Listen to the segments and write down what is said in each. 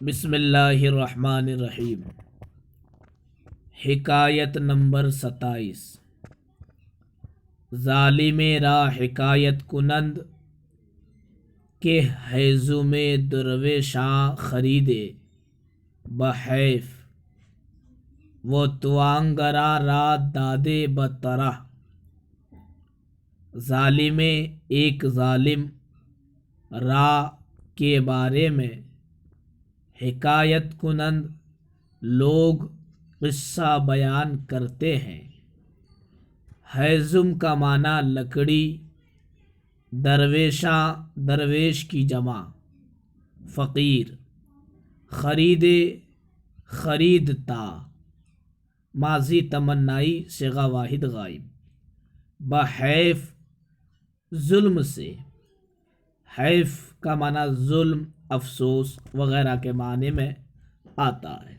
بسم اللہ الرحمن الرحیم۔ حکایت نمبر 27۔ ظالم را حکایت کنند کہ ہیزم درویشاں خریدے بحیف، وہ توانگرا را دادے بطرح۔ ظالم ایک ظالم را کے بارے میں حکایت کنند لوگ قصہ بیان کرتے ہیں۔ ہیزم کا معنی لکڑی، درویشاں درویش کی جمع، فقیر، خریدے خریدتا، ماضی تمنائی صیغہ واحد غائب، بحیف ظلم سے، حیف کا معنی ظلم، افسوس وغیرہ کے معنی میں آتا ہے۔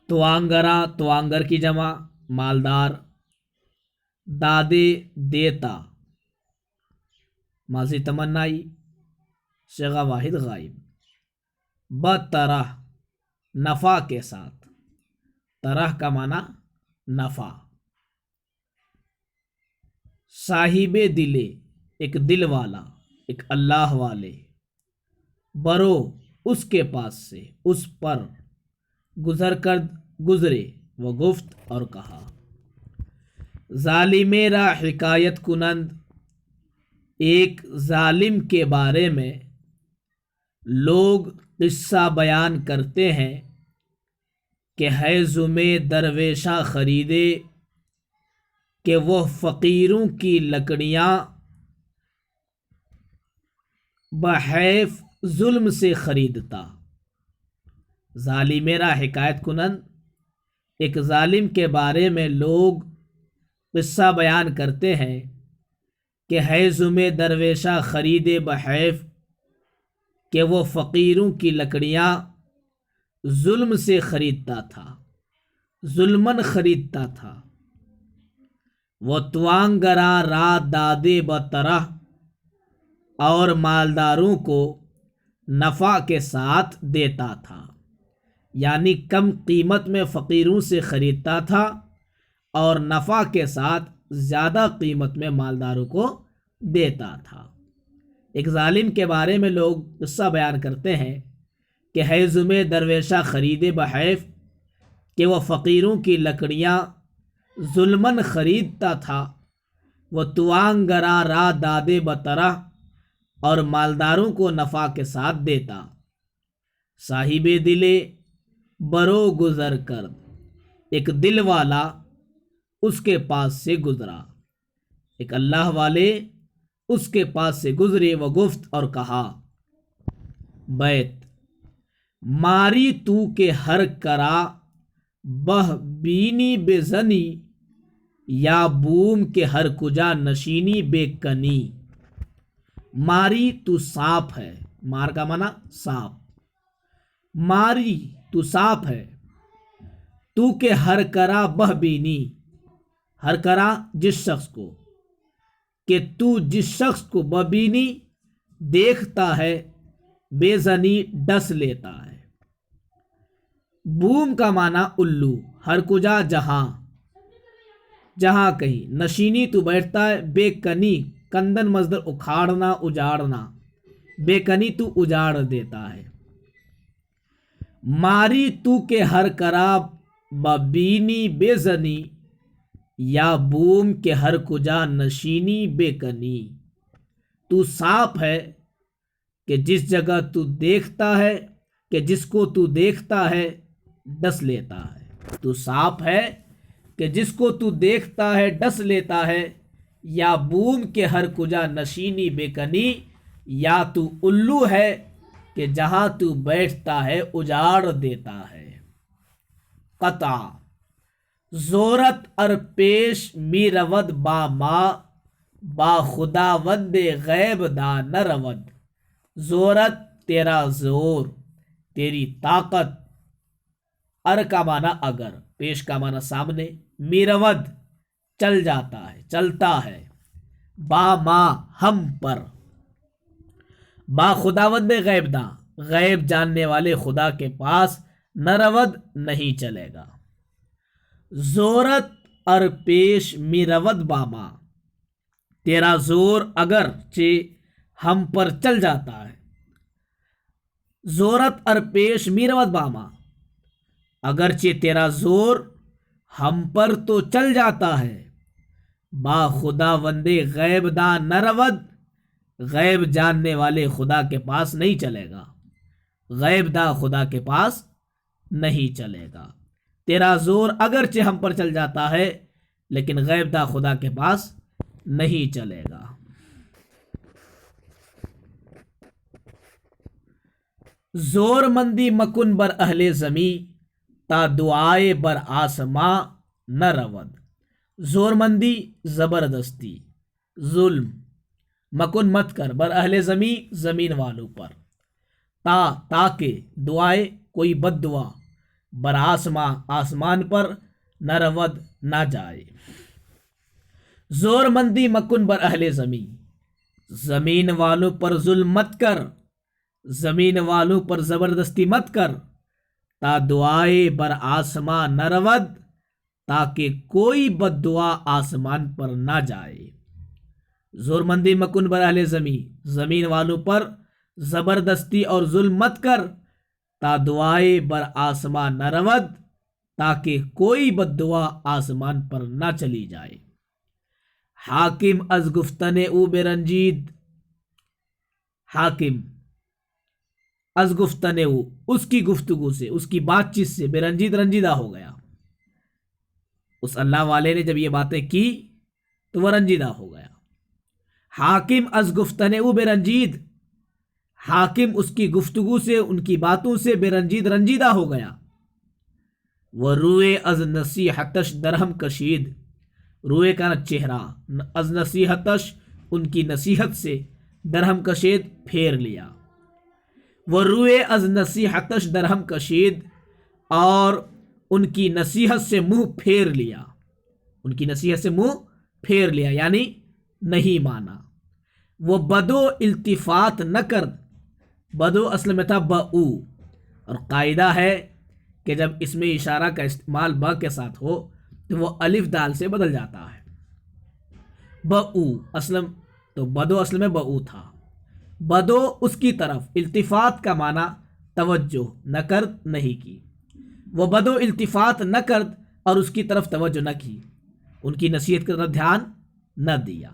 توانگرا توانگر کی جمع، مالدار، دادے دیتا، ماضی تمنائی صیغہ واحد غائب، بطرح نفع کے ساتھ، طرح کا معنی نفع۔ صاحب دلے ایک دل والا، ایک اللہ والے، برو اس کے پاس سے، اس پر، گزر کر گزرے، وہ گفت اور کہا۔ ظالم را حکایت کنند ایک ظالم کے بارے میں لوگ قصہ بیان کرتے ہیں کہ ہیزم درویشاں خریدے کہ وہ فقیروں کی لکڑیاں بحیف ظلم سے خریدتا۔ ظالم را حکایت کنند ایک ظالم کے بارے میں لوگ قصہ بیان کرتے ہیں کہ ہیزم درویشاں خریدے بحیف کہ وہ فقیروں کی لکڑیاں ظلم سے خریدتا تھا، ظلمن خریدتا تھا۔ وہ توانگرا را دادے بطرح، اور مالداروں کو نفع کے ساتھ دیتا تھا، یعنی کم قیمت میں فقیروں سے خریدتا تھا اور نفع کے ساتھ زیادہ قیمت میں مالداروں کو دیتا تھا۔ ایک ظالم کے بارے میں لوگ قصہ بیان کرتے ہیں کہ ہیزم درویشاں خریدے بحیف کہ وہ فقیروں کی لکڑیاں ظلمن خریدتا تھا، وہ توانگرا را دادے بطرح، اور مالداروں کو نفع کے ساتھ دیتا۔ صاحب دلے برو گزر کر، ایک دل والا اس کے پاس سے گزرا، ایک اللہ والے اس کے پاس سے گزرے، وہ گفت اور کہا۔ بیت: ماری تو کے ہر کرا بہ بینی بے زنی، یا بوم کے ہر کجا نشینی بے کنی۔ ماری تو سانپ ہے، مار کا معنی سانپ، ماری تو سانپ ہے، تو کہ ہر کرا بہ بینی، ہر کرا جس شخص کو، کہ تو جس شخص کو بہ بینی دیکھتا ہے، بے زنی ڈس لیتا ہے۔ بوم کا معنی الو، ہر کجا جہاں، جہاں کہیں، نشینی تو بیٹھتا ہے، بے کنی کندن مصدر اکھاڑنا اجاڑنا، بے کنی تو اجاڑ دیتا ہے۔ ماری تو کے ہر کرا ببینی بے زنی، یا بوم کے ہر کجا نشینی بے کنی۔ تو سانپ ہے کہ جس جگہ تو دیکھتا ہے، کہ جس کو تو دیکھتا ہے ڈس لیتا ہے۔ تو سانپ ہے کہ جس کو تو دیکھتا ہے ڈس لیتا ہے، یا بوم کے ہر کجا نشینی بے کنی، یا تو الو ہے کہ جہاں تو بیٹھتا ہے اجاڑ دیتا ہے۔ قطع: زورت ار پیش می رود با ما، با خداوند غیب دا نہ رود۔ زورت تیرا زور، تیری طاقت، ار کا معنی اگر، پیش کا معنی سامنے، می رود چل جاتا ہے، چلتا ہے، با ما ہم پر، با خداوند غیب داں غیب جاننے والے خدا کے پاس نہ رود نہیں چلے گا۔ زورت اور پیش می رود باما، تیرا زور اگرچہ ہم پر چل جاتا ہے۔ زورت اور پیش می رود باما، اگرچہ تیرا زور ہم پر تو چل جاتا ہے۔ با خدا وندے غیب دان نہ رود، غیب جاننے والے خدا کے پاس نہیں چلے گا، غیب دا خدا کے پاس نہیں چلے گا۔ تیرا زور اگرچہ ہم پر چل جاتا ہے لیکن غیب دا خدا کے پاس نہیں چلے گا۔ زور مندی مکن بر اہل زمیں، تا دعائے بر آسماں نہ رود۔ زور مندی زبردستی، ظلم، مکن مت کر، بر اہل زمیں زمین والوں پر، تاکہ دعائے کوئی بد دعا، بر آسماں آسمان پر، نہ رود نہ جائے۔ زور مندی مکن بر اہل زمیں، زمین والوں پر ظلم مت کر، زمین والوں پر زبردستی مت کر، تا دعائے بر آسمان نہ رود، تاکہ کوئی بد دعا آسمان پر نہ جائے۔ زور مندی مکن بر اہل زمیں، زمین والوں پر زبردستی اور ظلم مت کر، تا دعائے بر آسمان نہ رود، تاکہ کوئی بد دعا آسمان پر نہ چلی جائے۔ حاکم از گفتن او بے رنجید، حاکم از گفتن او، اس کی گفتگو سے، اس کی بات چیت سے، بے رنجید رنجیدہ ہو گیا۔ اس اللہ والے نے جب یہ باتیں کی تو وہ رنجیدہ ہو گیا۔ حاکم از گفتن او بے رنجید، حاکم اس کی گفتگو سے، ان کی باتوں سے بے رنجید رنجیدہ ہو گیا۔ وہ روئے از نصیحتش درہم کشید، روئے کا چہرہ، از نصیحتش ان کی نصیحت سے، درہم کشید پھیر لیا۔ وہ روئے از نصیحتش درہم کشید، اور ان کی نصیحت سے منہ پھیر لیا، ان کی نصیحت سے منہ پھیر لیا یعنی نہیں مانا۔ وہ بدو التفات نہ کر، بدو اصل میں تھا بَؤ، اور قاعدہ ہے کہ جب اس میں اشارہ کا استعمال با کے ساتھ ہو تو وہ الف دال سے بدل جاتا ہے۔ بَؤ اصل تو بدو اصل میں بَؤ تھا، بدو اس کی طرف، التفات کا معنی توجہ نہ کرد نہیں کی، وہ بدو التفات نہ کرد اور اس کی طرف توجہ نہ کی، ان کی نصیحت کی طرف دھیان نہ دیا،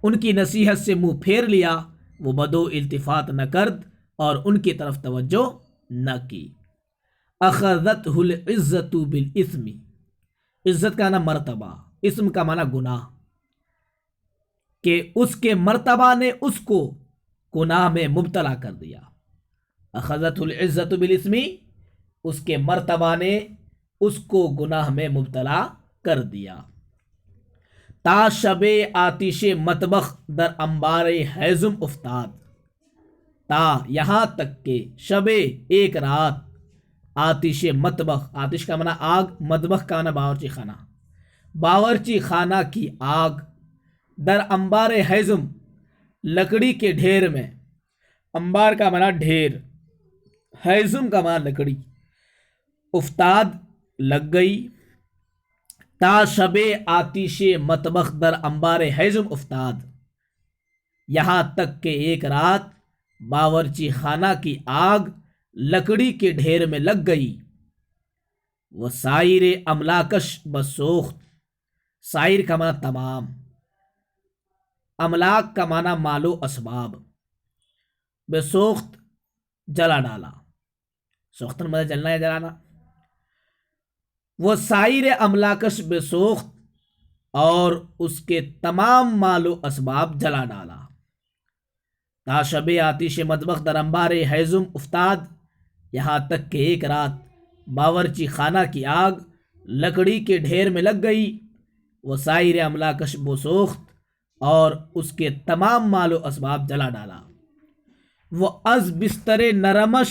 ان کی نصیحت سے منہ پھیر لیا، وہ بدو التفات نہ کرد اور ان کی طرف توجہ نہ کی۔ اخذتہ العزت بالاسم، عزت کا معنی مرتبہ، اسم کا معنی گناہ، کہ اس کے مرتبہ نے اس کو گناہ میں مبتلا کر دیا۔ اخذتہ العزت بالاسم، اس کے مرتبہ نے اس کو گناہ میں مبتلا کر دیا۔ تا شب آتش مطبخ در انبار ہیزم افتاد، تا یہاں تک کہ شب ایک رات، آتش مطبخ، آتش کا معنی آگ، مطبخ کا معنی باورچی خانہ، باورچی خانہ کی آگ، در انبار ہیزم، لکڑی کے ڈھیر میں، انبار کا معنی ڈھیر، ہیزم کا معنی لکڑی، افتاد لگ گئی، تا شب آتش مطبخ در انبار ہیزم افتاد، یہاں تک کہ ایک رات باورچی خانہ کی آگ لکڑی کے ڈھیر میں لگ گئی۔ وہ سائر املاکش بسوخت، سائر کا معنی تمام، املاک کا معنی مال و اسباب، بسوخت جلا ڈالا، سوختن مطلب جلنا یا جلانا، وہ سائر املاکش بسوخت اور اس کے تمام مال و اسباب جلا ڈالا۔ تا شب آتش مطبخ در انبار ہیزم افتاد، یہاں تک کہ ایک رات باورچی خانہ کی آگ لکڑی کے ڈھیر میں لگ گئی، وہ سائر املاکش بسوخت اور اس کے تمام مال و اسباب جلا ڈالا۔ وہ از بستر نرمش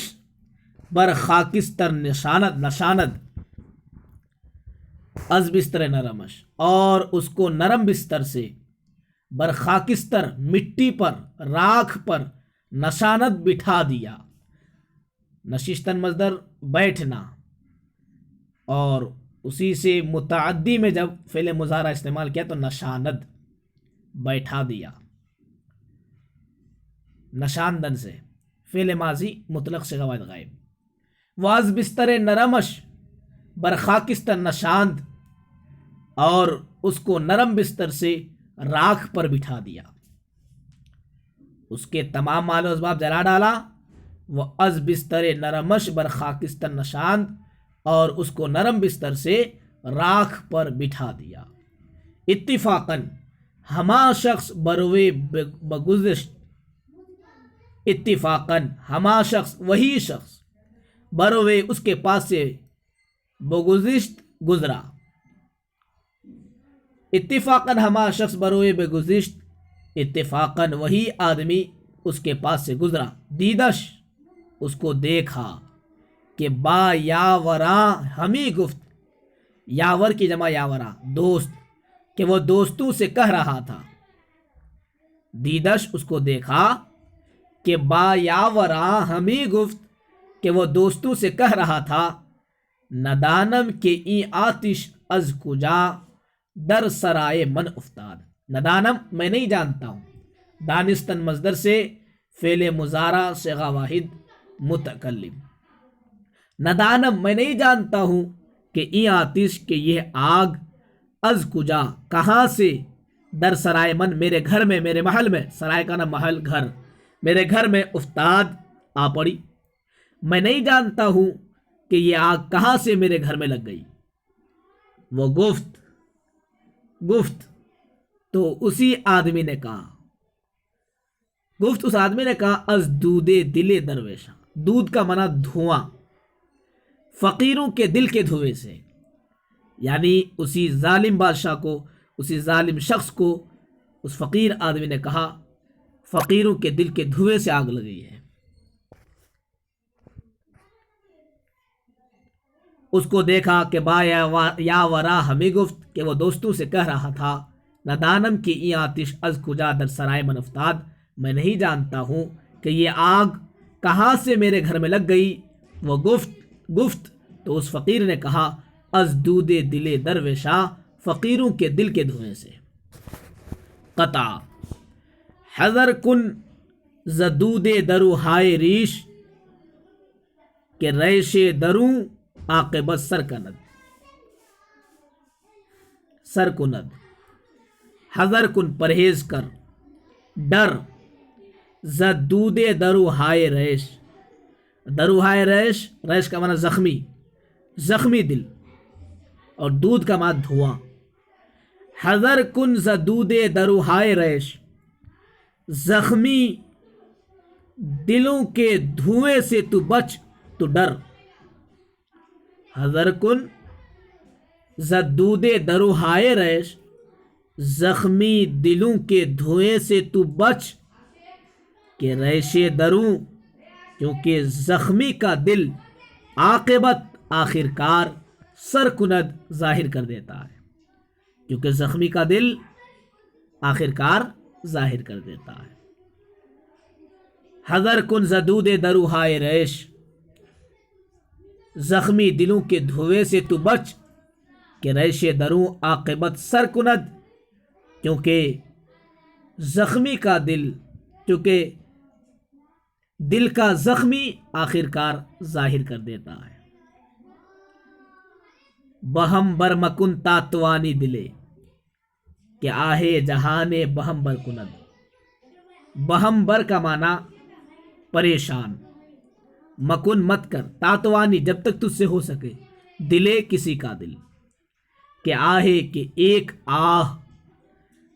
بر خاکستر نشاند، از بستر نرمش، اور اس کو نرم بستر سے، بر خاکستر مٹی پر، راکھ پر، نشانت بٹھا دیا. نشستن مصدر بیٹھنا، اور اسی سے متعدی میں جب فعل مضارع استعمال کیا تو نشاند بیٹھا دیا. نشاندن سے فعل ماضی مطلق سے غائب غائب. واز بستر نرمش بر خاکستر نشاند، اور اس کو نرم بستر سے راکھ پر بٹھا دیا. اس کے تمام مال و اسباب جلا ڈالا. وہ از بستر نرمش بر خاکستر نشاند، اور اس کو نرم بستر سے راکھ پر بٹھا دیا. اتفاقاً ہما شخص بروے بگذشت، اتفاقاً ہما شخص وہی شخص بروے اس کے پاس سے بگذشت گزرا. اتفاقاً ہما شخص بروے بگذشت، اتفاقاً وہی آدمی اس کے پاس سے گزرا. دیدش اس کو دیکھا، کہ با یاورا ہمیں گفت، یاور کی جمع یاورا دوست، کہ وہ دوستوں سے کہہ رہا تھا. دیدش اس کو دیکھا کہ با یاورا ہمیں گفت، کہ وہ دوستوں سے کہہ رہا تھا. ندانم کے ای آتش از کجا در سرائے من افتاد. ندانم میں نہیں جانتا ہوں، دانستن مصدر سے فعل مضارع صیغہ واحد متکلم. ندانم میں نہیں جانتا ہوں کہ ای آتش کہ یہ آگ، از کجا کہاں سے، در سرائے من میرے گھر میں، میرے محل میں، سرائے کا نام محل گھر، میرے گھر میں افتاد آ پڑی. میں نہیں جانتا ہوں کہ یہ آگ کہاں سے میرے گھر میں لگ گئی. وہ گفت تو اسی آدمی نے کہا، گفت اس آدمی نے کہا، از دودے دل درویشا، دودھ کا معنی دھواں، فقیروں کے دل کے دھوئے سے. یعنی اسی ظالم بادشاہ کو، اسی ظالم شخص کو اس فقیر آدمی نے کہا فقیروں کے دل کے دھوئے سے آگ لگی ہے. اس کو دیکھا کہ با یا ورا ہمیں گفت، کہ وہ دوستوں سے کہہ رہا تھا. ندانم کی ای آتش از کجا در سرائے من افتاد، میں نہیں جانتا ہوں کہ یہ آگ کہاں سے میرے گھر میں لگ گئی. وہ گفت تو اس فقیر نے کہا، از دود دل درویشا، فقیروں کے دل کے دھوئیں سے. قطع حذر کن زدود درو ہائے ریش، کہ ریش دروں عاقبت سر کند. حذر کن پرہیز کر، ڈر، زدود درو ہائے ریش، درو ہائے ریش، ریش کا معنی زخمی دل، اور دودھ کا معنی دھواں. حذر کن زدود درو ہائے ریش، زخمی دلوں کے دھوئیں سے تو بچ، تو ڈر. حذر کن زدود درو ہائے ریش، زخمی دلوں کے دھوئیں سے تو بچ، کہ ریش دروں، کیونکہ زخمی کا دل، عاقبت آخر کار، سر کند ظاہر کر دیتا ہے، کیونکہ زخمی کا دل آخر کار ظاہر کر دیتا ہے. حذر کن زدود درو ہائے ریش، زخمی دلوں کے دھوئے سے تو بچ، کہ ریش دروں عاقبت سر کند، کیونکہ زخمی کا دل، کیونکہ دل کا زخمی آخر کار ظاہر کر دیتا ہے. بہم بر مکن تاتوانی دلے، کہ آہے جہانے بہم بر کند. بہم بر کا معنی پریشان، مکن مت کر، تاتوانی جب تک تجھ سے ہو سکے، دلے کسی کا دل، کہ آہے کہ ایک آہ،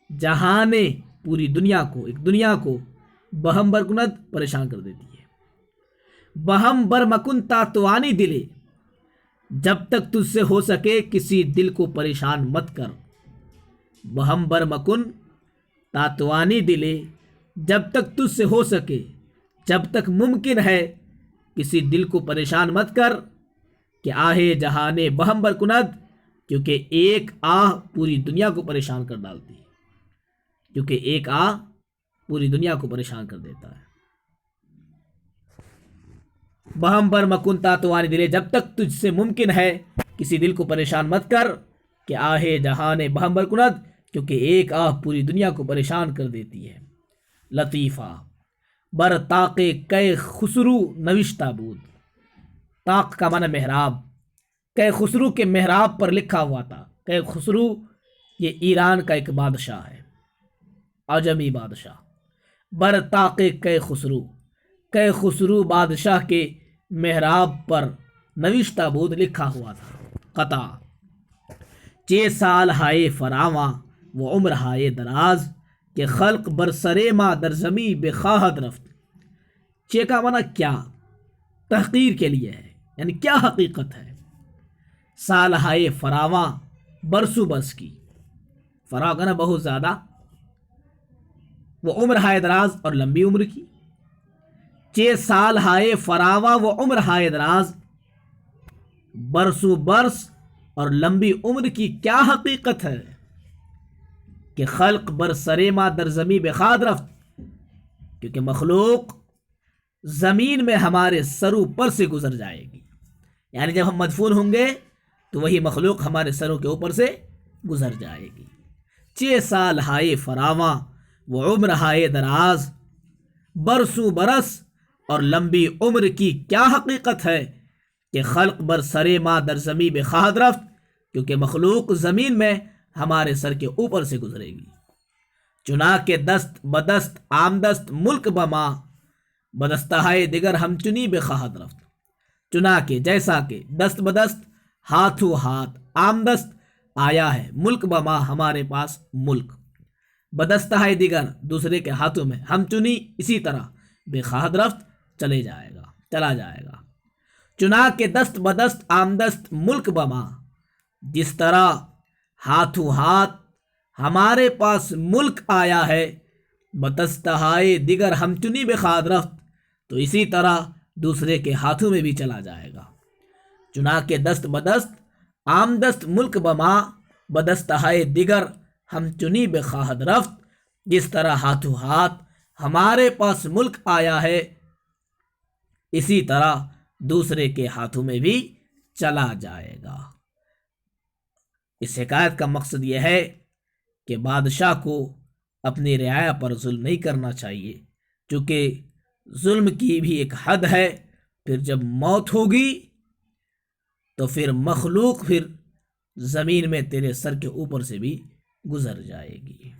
جہانے پوری دنیا کو، ایک دنیا کو، بہم بر کند پریشان کر دیتی ہے. بہم بر مکن تاتوانی دلے، جب تک تجھ سے ہو سکے کسی دل کو پریشان مت کر. بہم بر مکن تاتوانی دلے، جب تک تجھ سے ہو سکے، جب تک ممکن ہے کسی دل کو پریشان مت کر. کہ آہے جہانے بہم بر کند، کیونکہ ایک آہ پوری دنیا کو پریشان کر ڈالتی ہے، کیونکہ ایک آہ پوری دنیا کو پریشان کر دیتا ہے. بہم بر مکنتا توانی دلے، جب تک تجھ سے ممکن ہے کسی دل کو پریشان مت کر کہ آہے جہاں بہم بر کند، کیونکہ ایک آہ پوری دنیا کو پریشان کر دیتی ہے۔ لطیفہ بر طاق کئے خسرو نوشتہ بود، طاق کا معنی محراب، کئے خسرو کے محراب پر لکھا ہوا تھا۔ کئے خسرو یہ ایران کا ایک بادشاہ ہے، عجمی بادشاہ۔ بر طاق کئے خسرو، کئے خسرو بادشاہ کے محراب پر نوشتہ بود لکھا ہوا تھا۔ قطع 6 سال ہائے فراواں وہ عمر ہائے دراز، کہ خلق برسرے ما در زمیں بے خواہد رفت۔ 6 کا معنی کیا، تحقیر کے لیے ہے، یعنی کیا حقیقت ہے۔ سال ہائے فراواں، برسو برس کی، فراواں کا نا بہت زیادہ، وہ عمر ہائے دراز اور لمبی عمر کی۔ 6 سال ہائے فراواں وہ عمر ہائے دراز، برسو برس اور لمبی عمر کی کیا حقیقت ہے کہ خلق برسرے ما در زمیں بے خواہد رفت، کیونکہ مخلوق زمین میں ہمارے سروں پر سے گزر جائے گی، یعنی جب ہم مدفون ہوں گے تو وہی مخلوق ہمارے سروں کے اوپر سے گزر جائے گی۔ 6 سال ہائے فراواں وہ عمر ہائے دراز، برسوں برس اور لمبی عمر کی کیا حقیقت ہے کہ خلق برسرے ما در زمیں بے خواہد رفت، کیونکہ مخلوق زمین میں ہمارے سر کے اوپر سے گزرے گی۔ چنا کے دست بدست آمدست ملک بما، بدستہائے دیگر ہم چنی بے خواہد رفت۔ چنا کے جیسا کہ، دست بدست ہاتھوں ہاتھ، آمدست آیا ہے، ملک بما ہمارے پاس ملک، بدستہائے دیگر دوسرے کے ہاتھوں میں، ہم چنی اسی طرح، بے خواہد رفت چلا جائے گا۔ چنا کے دست بدست آمدست ملک بما، جس طرح ہاتھوں ہاتھ ہمارے پاس ملک آیا ہے، بدستہائے دیگر ہم چنی بے خواہد رفت، تو اسی طرح دوسرے کے ہاتھوں میں بھی چلا جائے گا۔ چنا کے دست بدست آمدست ملک بما، بدستہائے دیگر ہم چنی بے خواہد رفت، جس طرح ہاتھوں ہاتھ ہمارے پاس ملک آیا ہے، اسی طرح دوسرے کے ہاتھوں میں بھی چلا جائے گا۔ اس حکایت کا مقصد یہ ہے کہ بادشاہ کو اپنی رعایا پر ظلم نہیں کرنا چاہیے، چونکہ ظلم کی بھی ایک حد ہے، پھر جب موت ہوگی تو پھر مخلوق پھر زمین میں تیرے سر کے اوپر سے بھی گزر جائے گی۔